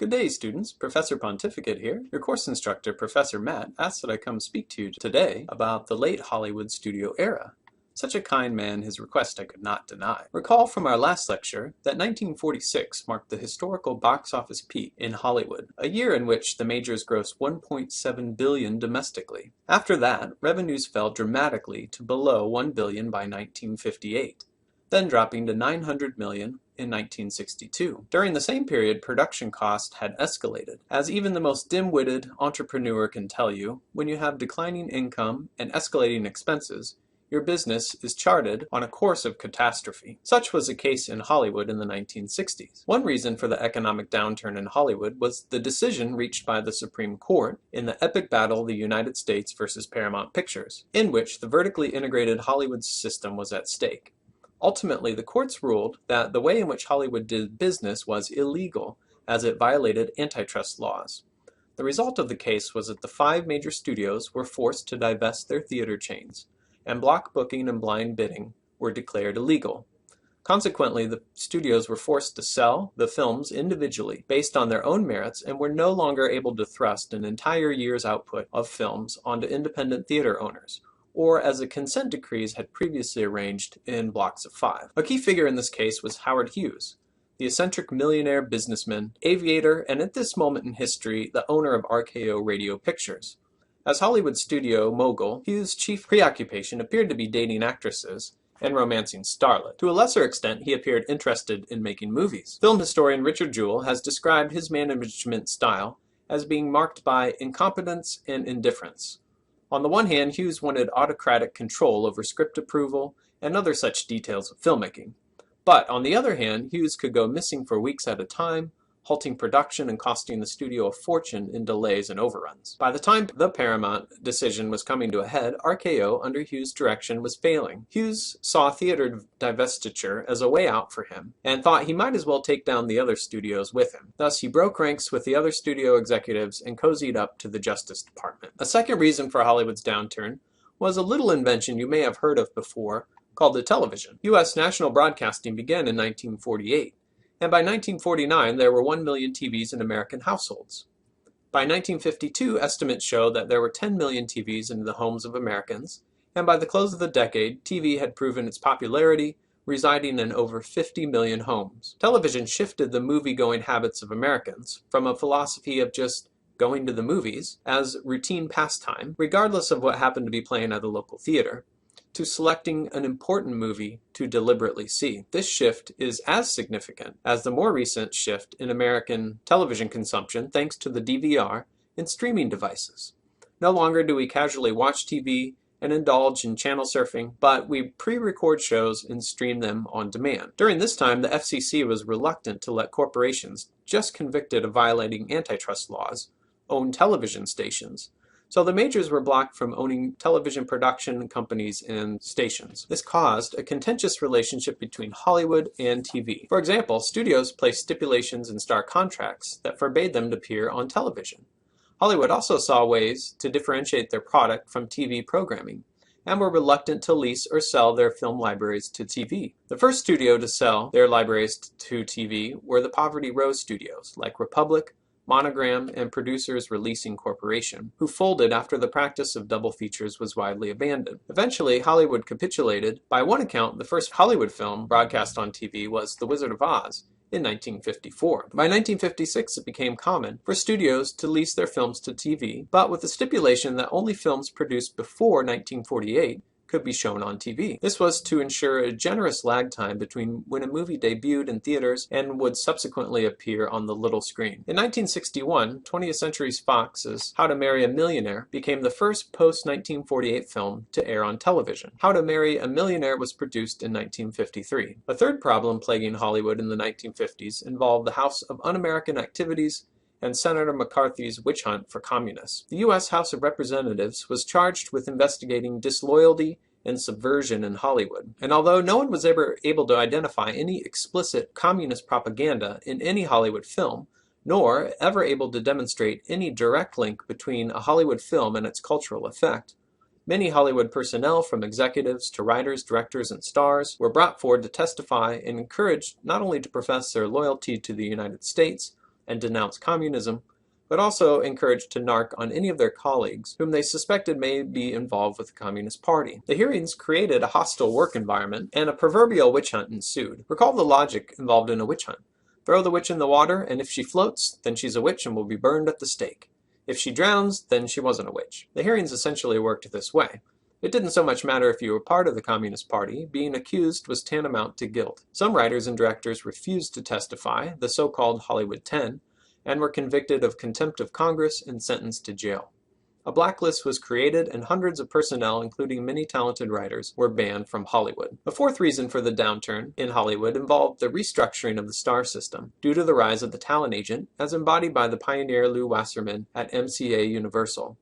Good day, students. Professor Pontificate here. Your course instructor, Professor Matt, asked that I come speak to you today about the late Hollywood studio era. Such a kind man, his request I could not deny. Recall from our last lecture that 1946 marked the historical box office peak in Hollywood, a year in which the majors grossed $1.7 billion domestically. After that, revenues fell dramatically to below $1 billion by 1958. Then dropping to $900 million in 1962. During the same period, production costs had escalated. As even the most dim-witted entrepreneur can tell you, when you have declining income and escalating expenses, your business is charted on a course of catastrophe. Such was the case in Hollywood in the 1960s. One reason for the economic downturn in Hollywood was the decision reached by the Supreme Court in the epic battle the United States versus Paramount Pictures, in which the vertically integrated Hollywood system was at stake. Ultimately, the courts ruled that the way in which Hollywood did business was illegal, as it violated antitrust laws. The result of the case was that the 5 major studios were forced to divest their theater chains, and block booking and blind bidding were declared illegal. Consequently, the studios were forced to sell the films individually based on their own merits and were no longer able to thrust an entire year's output of films onto independent theater owners, or as the consent decrees had previously arranged in blocks of 5. A key figure in this case was Howard Hughes, the eccentric millionaire businessman, aviator, and at this moment in history, the owner of RKO Radio Pictures. As Hollywood studio mogul, Hughes' chief preoccupation appeared to be dating actresses and romancing starlet. To a lesser extent, he appeared interested in making movies. Film historian Richard Jewell has described his management style as being marked by incompetence and indifference. On the one hand, Hughes wanted autocratic control over script approval and other such details of filmmaking. But on the other hand, Hughes could go missing for weeks at a time, halting production and costing the studio a fortune in delays and overruns. By the time the Paramount decision was coming to a head, RKO, under Hughes' direction, was failing. Hughes saw theater divestiture as a way out for him, and thought he might as well take down the other studios with him. Thus, he broke ranks with the other studio executives and cozied up to the Justice Department. A second reason for Hollywood's downturn was a little invention you may have heard of before, called the television. U.S. national broadcasting began in 1948. And by 1949, there were 1 million TVs in American households. By 1952, estimates show that there were 10 million TVs in the homes of Americans, and by the close of the decade, TV had proven its popularity, residing in over 50 million homes. Television shifted the movie-going habits of Americans from a philosophy of just going to the movies as routine pastime, regardless of what happened to be playing at a local theater, to selecting an important movie to deliberately see. This shift is as significant as the more recent shift in American television consumption thanks to the DVR and streaming devices. No longer do we casually watch TV and indulge in channel surfing, but we pre-record shows and stream them on demand. During this time, the FCC was reluctant to let corporations just convicted of violating antitrust laws own television stations, so the majors were blocked from owning television production companies and stations. This caused a contentious relationship between Hollywood and TV. For example, studios placed stipulations in star contracts that forbade them to appear on television. Hollywood also saw ways to differentiate their product from TV programming, and were reluctant to lease or sell their film libraries to TV. The first studio to sell their libraries to TV were the Poverty Row studios, like Republic, Monogram, and Producers Releasing Corporation, who folded after the practice of double features was widely abandoned. Eventually, Hollywood capitulated. By one account, the first Hollywood film broadcast on TV was The Wizard of Oz in 1954. By 1956, it became common for studios to lease their films to TV, but with the stipulation that only films produced before 1948 could be shown on TV. This was to ensure a generous lag time between when a movie debuted in theaters and would subsequently appear on the little screen. In 1961, 20th Century Fox's How to Marry a Millionaire became the first post-1948 film to air on television. How to Marry a Millionaire was produced in 1953. A third problem plaguing Hollywood in the 1950s involved the House of Un-American Activities and Senator McCarthy's witch hunt for communists. The U.S. House of Representatives was charged with investigating disloyalty and subversion in Hollywood. And although no one was ever able to identify any explicit communist propaganda in any Hollywood film, nor ever able to demonstrate any direct link between a Hollywood film and its cultural effect, many Hollywood personnel, from executives to writers, directors, and stars, were brought forward to testify and encouraged not only to profess their loyalty to the United States and denounce communism, but also encouraged to narc on any of their colleagues whom they suspected may be involved with the Communist Party. The hearings created a hostile work environment, and a proverbial witch hunt ensued. Recall the logic involved in a witch hunt. Throw the witch in the water, and if she floats, then she's a witch and will be burned at the stake. If she drowns, then she wasn't a witch. The hearings essentially worked this way. It didn't so much matter if you were part of the Communist Party. Being accused was tantamount to guilt. Some writers and directors refused to testify, the so-called Hollywood 10, and were convicted of contempt of Congress and sentenced to jail. A blacklist was created, and hundreds of personnel, including many talented writers, were banned from Hollywood. The fourth reason for the downturn in Hollywood involved the restructuring of the star system, due to the rise of the talent agent, as embodied by the pioneer Lew Wasserman at MCA Universal.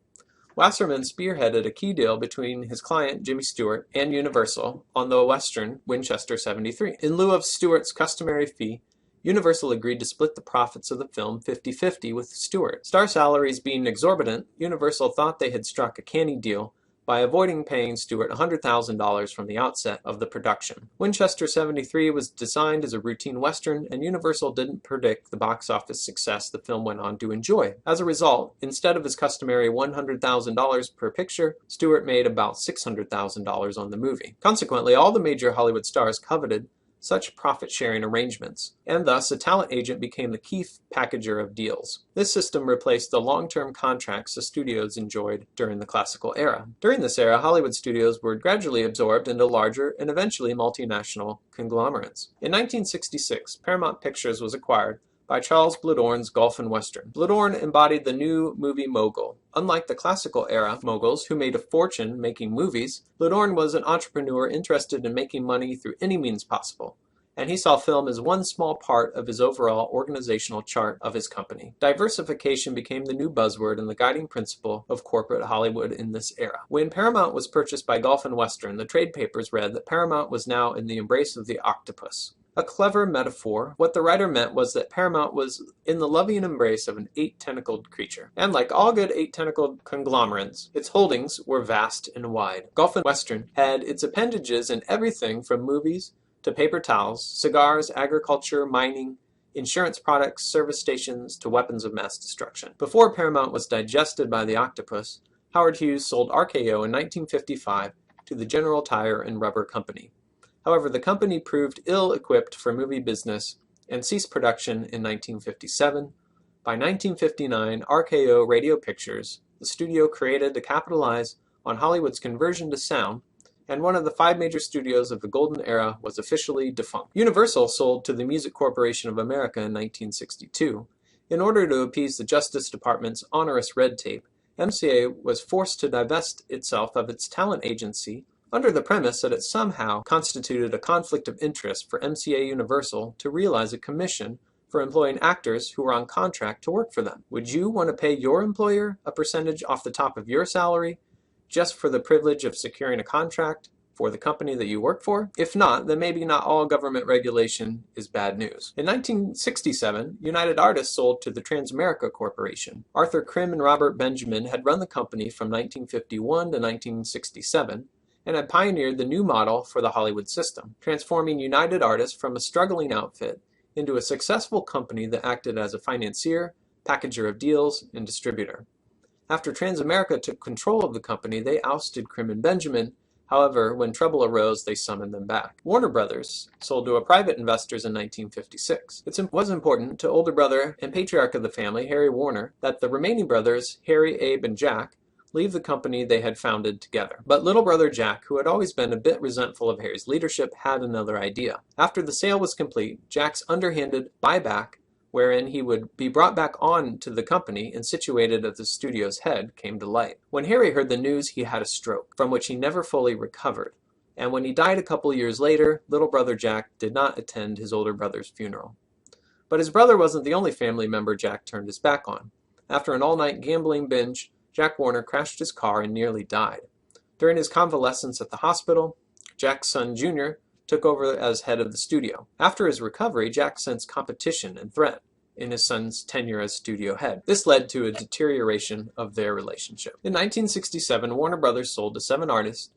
Wasserman spearheaded a key deal between his client Jimmy Stewart and Universal on the Western Winchester 73. In lieu of Stewart's customary fee, Universal agreed to split the profits of the film 50-50 with Stewart. Star salaries being exorbitant, Universal thought they had struck a canny deal by avoiding paying Stewart $100,000 from the outset of the production. Winchester 73 was designed as a routine Western, and Universal didn't predict the box office success the film went on to enjoy. As a result, instead of his customary $100,000 per picture, Stewart made about $600,000 on the movie. Consequently, all the major Hollywood stars coveted such profit-sharing arrangements, and thus a talent agent became the key packager of deals. This system replaced the long-term contracts the studios enjoyed during the classical era. During this era, Hollywood studios were gradually absorbed into larger and eventually multinational conglomerates. In 1966, Paramount Pictures was acquired by Charles Bluhdorn's Gulf and Western. Bluhdorn embodied the new movie mogul. Unlike the classical era moguls who made a fortune making movies, Bluhdorn was an entrepreneur interested in making money through any means possible, and he saw film as one small part of his overall organizational chart of his company. Diversification became the new buzzword and the guiding principle of corporate Hollywood in this era. When Paramount was purchased by Gulf and Western, the trade papers read that Paramount was now in the embrace of the octopus. A clever metaphor. What the writer meant was that Paramount was in the loving embrace of an 8-tentacled creature. And like all good 8-tentacled conglomerates, its holdings were vast and wide. Gulf and Western had its appendages in everything from movies to paper towels, cigars, agriculture, mining, insurance products, service stations, to weapons of mass destruction. Before Paramount was digested by the octopus, Howard Hughes sold RKO in 1955 to the General Tire and Rubber Company. However, the company proved ill-equipped for movie business and ceased production in 1957. By 1959, RKO Radio Pictures, the studio created to capitalize on Hollywood's conversion to sound, and one of the 5 major studios of the Golden Era, was officially defunct. Universal sold to the Music Corporation of America in 1962. In order to appease the Justice Department's onerous red tape, MCA was forced to divest itself of its talent agency under the premise that it somehow constituted a conflict of interest for MCA Universal to realize a commission for employing actors who were on contract to work for them. Would you want to pay your employer a percentage off the top of your salary just for the privilege of securing a contract for the company that you work for? If not, then maybe not all government regulation is bad news. In 1967, United Artists sold to the Transamerica Corporation. Arthur Krim and Robert Benjamin had run the company from 1951 to 1967, and had pioneered the new model for the Hollywood system, transforming United Artists from a struggling outfit into a successful company that acted as a financier, packager of deals, and distributor. After Transamerica took control of the company, they ousted Krim and Benjamin. However, when trouble arose, they summoned them back. Warner Brothers sold to private investors in 1956. It was important to older brother and patriarch of the family, Harry Warner, that the remaining brothers, Harry, Abe, and Jack, leave the company they had founded together. But little brother Jack, who had always been a bit resentful of Harry's leadership, had another idea. After the sale was complete, Jack's underhanded buyback, wherein he would be brought back on to the company and situated at the studio's head, came to light. When Harry heard the news, he had a stroke, from which he never fully recovered. And when he died a couple years later, little brother Jack did not attend his older brother's funeral. But his brother wasn't the only family member Jack turned his back on. After an all-night gambling binge, Jack Warner crashed his car and nearly died. During his convalescence at the hospital, Jack's son Jr. took over as head of the studio. After his recovery, Jack sensed competition and threat in his son's tenure as studio head. This led to a deterioration of their relationship. In 1967, Warner Brothers sold to 7 artists,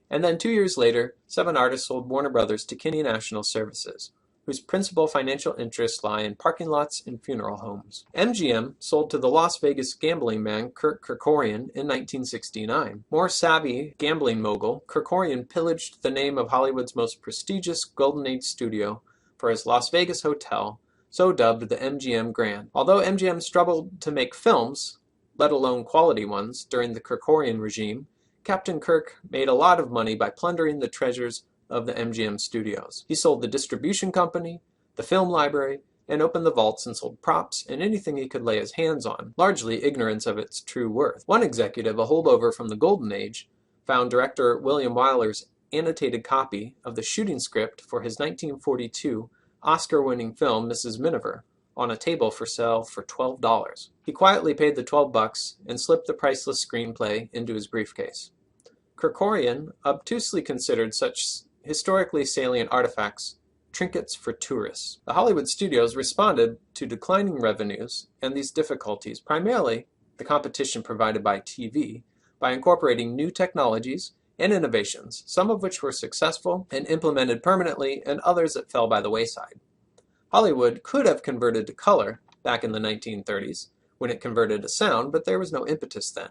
and then 2 years later, 7 artists sold Warner Brothers to Kinney National Services. whose principal financial interests lie in parking lots and funeral homes. MGM sold to the Las Vegas gambling man Kirk Kerkorian in 1969. More savvy gambling mogul, Kerkorian pillaged the name of Hollywood's most prestigious Golden Age studio for his Las Vegas hotel, so dubbed the MGM Grand. Although MGM struggled to make films, let alone quality ones, during the Kerkorian regime, Captain Kirk made a lot of money by plundering the treasures of the MGM studios. He sold the distribution company, the film library, and opened the vaults and sold props and anything he could lay his hands on, largely ignorant of its true worth. One executive, a holdover from the Golden Age, found director William Wyler's annotated copy of the shooting script for his 1942 Oscar-winning film Mrs. Miniver on a table for sale for $12. He quietly paid the $12 and slipped the priceless screenplay into his briefcase. Kerkorian obtusely considered such historically salient artifacts trinkets for tourists. The Hollywood studios responded to declining revenues and these difficulties, primarily the competition provided by TV, by incorporating new technologies and innovations, some of which were successful and implemented permanently, and others that fell by the wayside. Hollywood could have converted to color back in the 1930s, when it converted to sound, but there was no impetus then.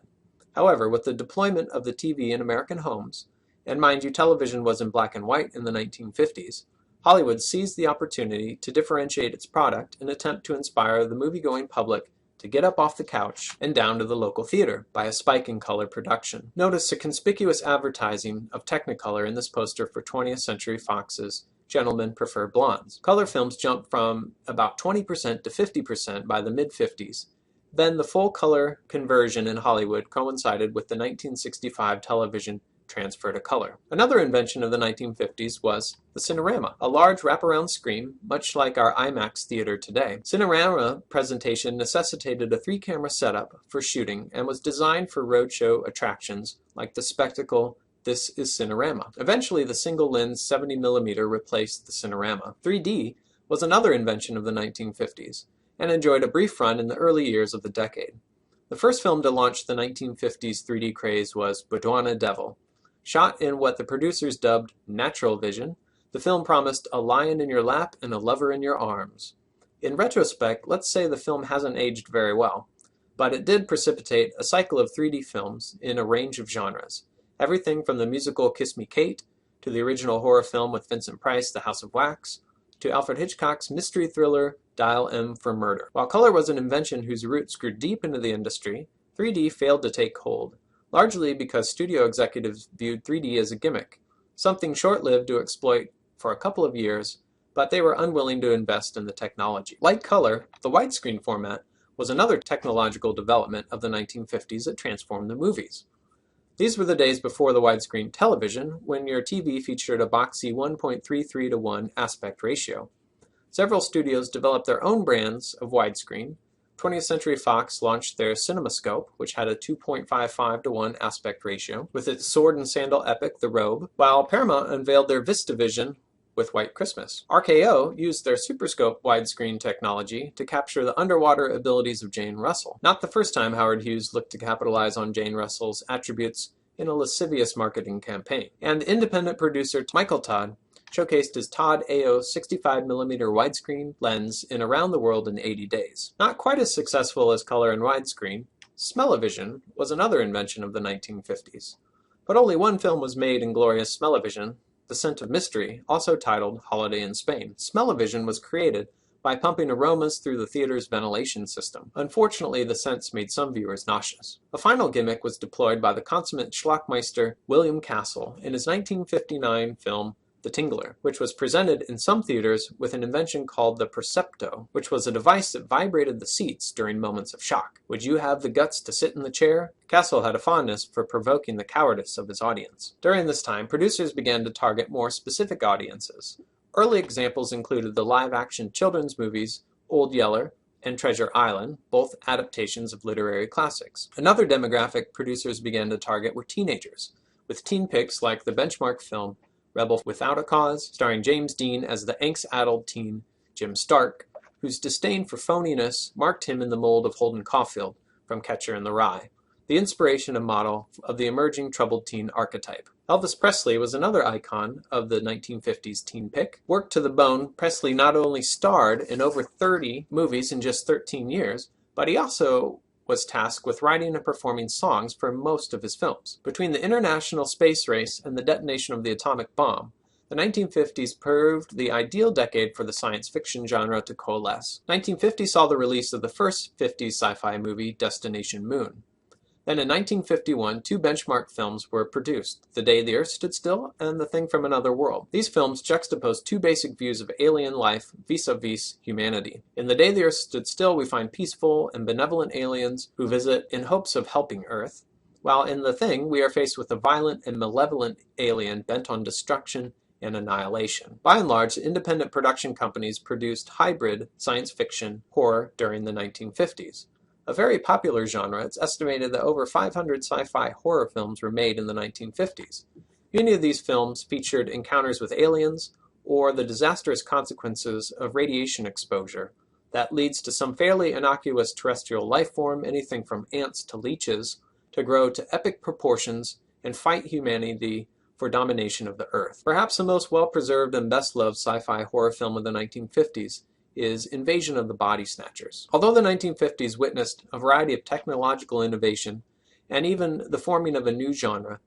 However, with the deployment of the TV in American homes, and mind you, television was in black and white in the 1950s, Hollywood seized the opportunity to differentiate its product and attempt to inspire the movie-going public to get up off the couch and down to the local theater by a spike in color production. Notice the conspicuous advertising of Technicolor in this poster for 20th Century Fox's Gentlemen Prefer Blondes. Color films jumped from about 20% to 50% by the mid-50s. Then the full color conversion in Hollywood coincided with the 1965 television transfer to color. Another invention of the 1950s was the Cinerama, a large wraparound screen, much like our IMAX theater today. Cinerama presentation necessitated a 3-camera setup for shooting and was designed for roadshow attractions like the spectacle This is Cinerama. Eventually, the single-lens 70mm replaced the Cinerama. 3D was another invention of the 1950s and enjoyed a brief run in the early years of the decade. The first film to launch the 1950s 3D craze was Boudouin Devil. Shot in what the producers dubbed natural vision, the film promised a lion in your lap and a lover in your arms. In retrospect, let's say the film hasn't aged very well, but it did precipitate a cycle of 3D films in a range of genres. Everything from the musical Kiss Me Kate, to the original horror film with Vincent Price, The House of Wax, to Alfred Hitchcock's mystery thriller Dial M for Murder. While color was an invention whose roots grew deep into the industry, 3D failed to take hold, largely because studio executives viewed 3D as a gimmick, something short-lived to exploit for a couple of years, but they were unwilling to invest in the technology. Like color, the widescreen format was another technological development of the 1950s that transformed the movies. These were the days before the widescreen television, when your TV featured a boxy 1.33:1 aspect ratio. Several studios developed their own brands of widescreen. 20th Century Fox launched their CinemaScope, which had a 2.55:1 aspect ratio, with its sword and sandal epic, The Robe, while Paramount unveiled their VistaVision with White Christmas. RKO used their Superscope widescreen technology to capture the underwater abilities of Jane Russell. Not the first time Howard Hughes looked to capitalize on Jane Russell's attributes in a lascivious marketing campaign. And independent producer Michael Todd showcased his Todd AO 65mm widescreen lens in Around the World in 80 Days. Not quite as successful as color and widescreen, Smell-O-Vision was another invention of the 1950s. But only one film was made in glorious Smell-O-Vision, The Scent of Mystery, also titled Holiday in Spain. Smell-O-Vision was created by pumping aromas through the theater's ventilation system. Unfortunately, the scents made some viewers nauseous. A final gimmick was deployed by the consummate schlockmeister William Castle in his 1959 film The Tingler, which was presented in some theaters with an invention called the Percepto, which was a device that vibrated the seats during moments of shock. Would you have the guts to sit in the chair? Castle had a fondness for provoking the cowardice of his audience. During this time, producers began to target more specific audiences. Early examples included the live-action children's movies Old Yeller and Treasure Island, both adaptations of literary classics. Another demographic producers began to target were teenagers, with teen picks like the benchmark film Rebel Without a Cause, starring James Dean as the angst-addled teen Jim Stark, whose disdain for phoniness marked him in the mold of Holden Caulfield from Catcher in the Rye. the inspiration and model of the emerging troubled teen archetype. Elvis Presley was another icon of the 1950s teen pick. Worked to the bone, Presley not only starred in over 30 movies in just 13 years, but he also was tasked with writing and performing songs for most of his films. Between the international space race and the detonation of the atomic bomb, the 1950s proved the ideal decade for the science fiction genre to coalesce. 1950 saw the release of the first 50s sci-fi movie, Destination Moon. Then in 1951, two benchmark films were produced, The Day the Earth Stood Still and The Thing from Another World. These films juxtapose two basic views of alien life vis-a-vis humanity. In The Day the Earth Stood Still, we find peaceful and benevolent aliens who visit in hopes of helping Earth, while in The Thing, we are faced with a violent and malevolent alien bent on destruction and annihilation. By and large, independent production companies produced hybrid science fiction horror during the 1950s. A very popular genre, it's estimated that over 500 sci-fi horror films were made in the 1950s. Many of these films featured encounters with aliens or the disastrous consequences of radiation exposure that leads to some fairly innocuous terrestrial life form, anything from ants to leeches, to grow to epic proportions and fight humanity for domination of the Earth. Perhaps the most well-preserved and best-loved sci-fi horror film of the 1950s is Invasion of the Body Snatchers. Although the 1950s witnessed a variety of technological innovation and even the forming of a new genre,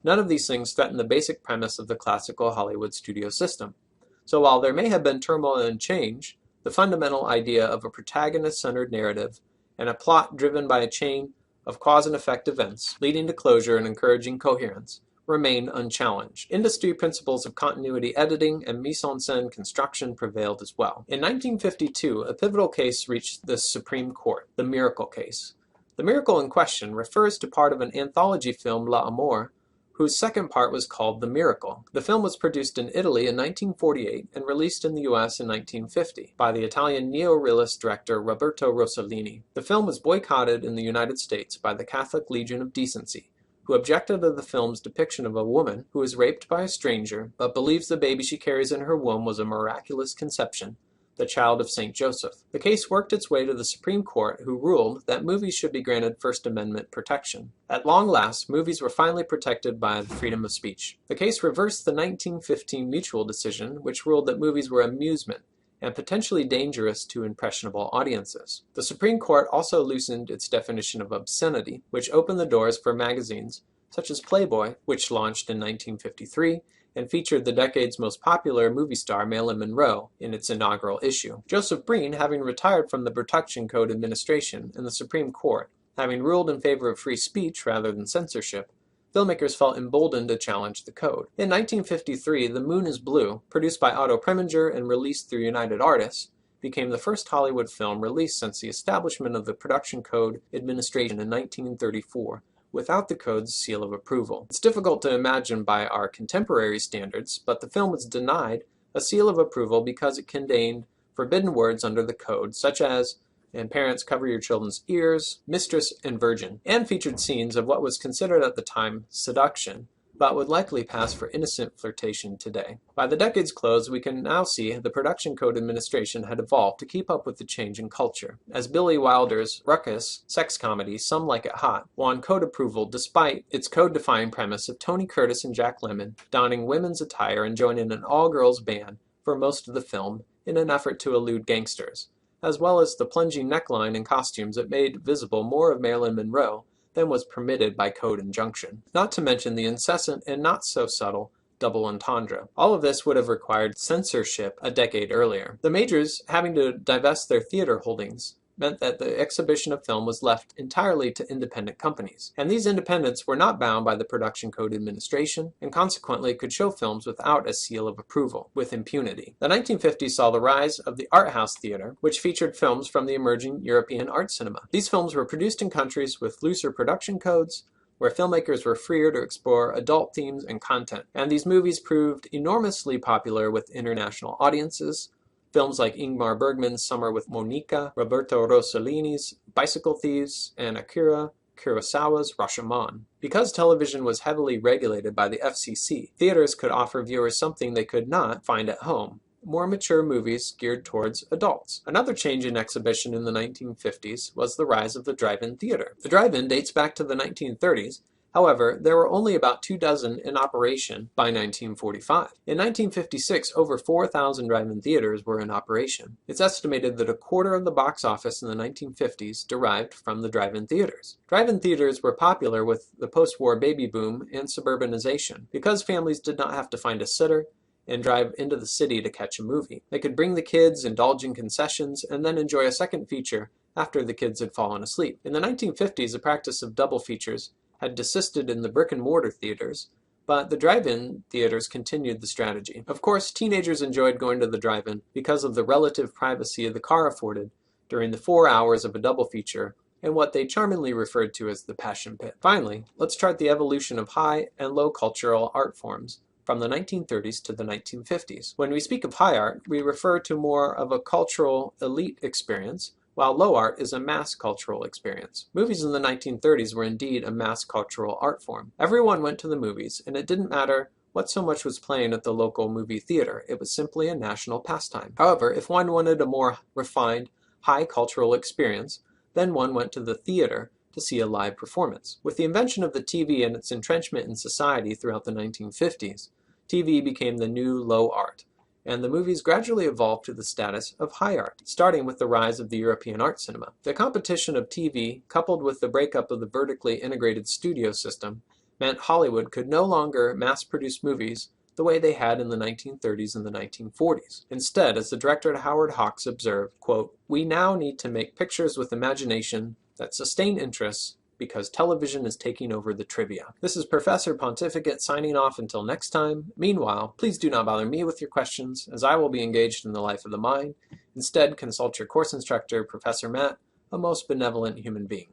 none of these things threatened the basic premise of the classical Hollywood studio system. So while there may have been turmoil and change, the fundamental idea of a protagonist-centered narrative and a plot driven by a chain of cause and effect events, leading to closure and encouraging coherence, remain unchallenged. Industry principles of continuity editing and mise-en-scène construction prevailed as well. In 1952, a pivotal case reached the Supreme Court, the Miracle case. The miracle in question refers to part of an anthology film, L'Amour, whose second part was called The Miracle. The film was produced in Italy in 1948 and released in the US in 1950 by the Italian neo-realist director Roberto Rossellini. The film was boycotted in the United States by the Catholic Legion of Decency, who objected to the film's depiction of a woman who was raped by a stranger but believes the baby she carries in her womb was a miraculous conception, the child of St. Joseph. The case worked its way to the Supreme Court, who ruled that movies should be granted First Amendment protection. At long last, movies were finally protected by the freedom of speech. The case reversed the 1915 Mutual decision, which ruled that movies were amusement and potentially dangerous to impressionable audiences. The Supreme Court also loosened its definition of obscenity, which opened the doors for magazines such as Playboy, which launched in 1953 and featured the decade's most popular movie star Marilyn Monroe in its inaugural issue. Joseph Breen, having retired from the Production Code Administration, and the Supreme Court, having ruled in favor of free speech rather than censorship, filmmakers felt emboldened to challenge the code. In 1953, The Moon is Blue, produced by Otto Preminger and released through United Artists, became the first Hollywood film released since the establishment of the Production Code Administration in 1934, without the code's seal of approval. It's difficult to imagine by our contemporary standards, but the film was denied a seal of approval because it contained forbidden words under the code, such as "and parents cover your children's ears," "mistress," and "virgin," and featured scenes of what was considered at the time seduction, but would likely pass for innocent flirtation today. By the decade's close, we can now see the Production Code Administration had evolved to keep up with the change in culture, as Billy Wilder's ruckus sex comedy Some Like It Hot won code approval despite its code-defying premise of Tony Curtis and Jack Lemmon donning women's attire and joining an all-girls band for most of the film in an effort to elude gangsters, as well as the plunging neckline and costumes that made visible more of Marilyn Monroe than was permitted by code injunction. Not to mention the incessant and not so subtle double entendre. All of this would have required censorship a decade earlier. The majors, having to divest their theater holdings, meant that the exhibition of film was left entirely to independent companies. And these independents were not bound by the Production Code Administration, and consequently could show films without a seal of approval, with impunity. The 1950s saw the rise of the art house theater, which featured films from the emerging European art cinema. These films were produced in countries with looser production codes, where filmmakers were freer to explore adult themes and content. And these movies proved enormously popular with international audiences. Films like Ingmar Bergman's Summer with Monica, Roberto Rossellini's Bicycle Thieves, and Akira Kurosawa's Rashomon. Because television was heavily regulated by the FCC, theaters could offer viewers something they could not find at home: more mature movies geared towards adults. Another change in exhibition in the 1950s was the rise of the drive-in theater. The drive-in dates back to the 1930s. However, there were only about 24 in operation by 1945. In 1956, over 4,000 drive-in theaters were in operation. It's estimated that a quarter of the box office in the 1950s derived from the drive-in theaters. Drive-in theaters were popular with the post-war baby boom and suburbanization. Because families did not have to find a sitter and drive into the city to catch a movie, they could bring the kids, indulge in concessions, and then enjoy a second feature after the kids had fallen asleep. In the 1950s, the practice of double features had desisted in the brick-and-mortar theaters, but the drive-in theaters continued the strategy. Of course, teenagers enjoyed going to the drive-in because of the relative privacy the car afforded during the 4 hours of a double feature and what they charmingly referred to as the passion pit. Finally, let's chart the evolution of high and low cultural art forms from the 1930s to the 1950s. When we speak of high art, we refer to more of a cultural elite experience, while low art is a mass cultural experience. Movies in the 1930s were indeed a mass cultural art form. Everyone went to the movies, and it didn't matter what so much was playing at the local movie theater. It was simply a national pastime. However, if one wanted a more refined, high cultural experience, then one went to the theater to see a live performance. With the invention of the TV and its entrenchment in society throughout the 1950s, TV became the new low art, and the movies gradually evolved to the status of high art, starting with the rise of the European art cinema. The competition of TV, coupled with the breakup of the vertically integrated studio system, meant Hollywood could no longer mass-produce movies the way they had in the 1930s and the 1940s. Instead, as the director Howard Hawks observed, quote, "We now need to make pictures with imagination that sustain interests because television is taking over the trivia." This is Professor Pontificate signing off until next time. Meanwhile, please do not bother me with your questions, as I will be engaged in the life of the mind. Instead, consult your course instructor, Professor Matt, a most benevolent human being.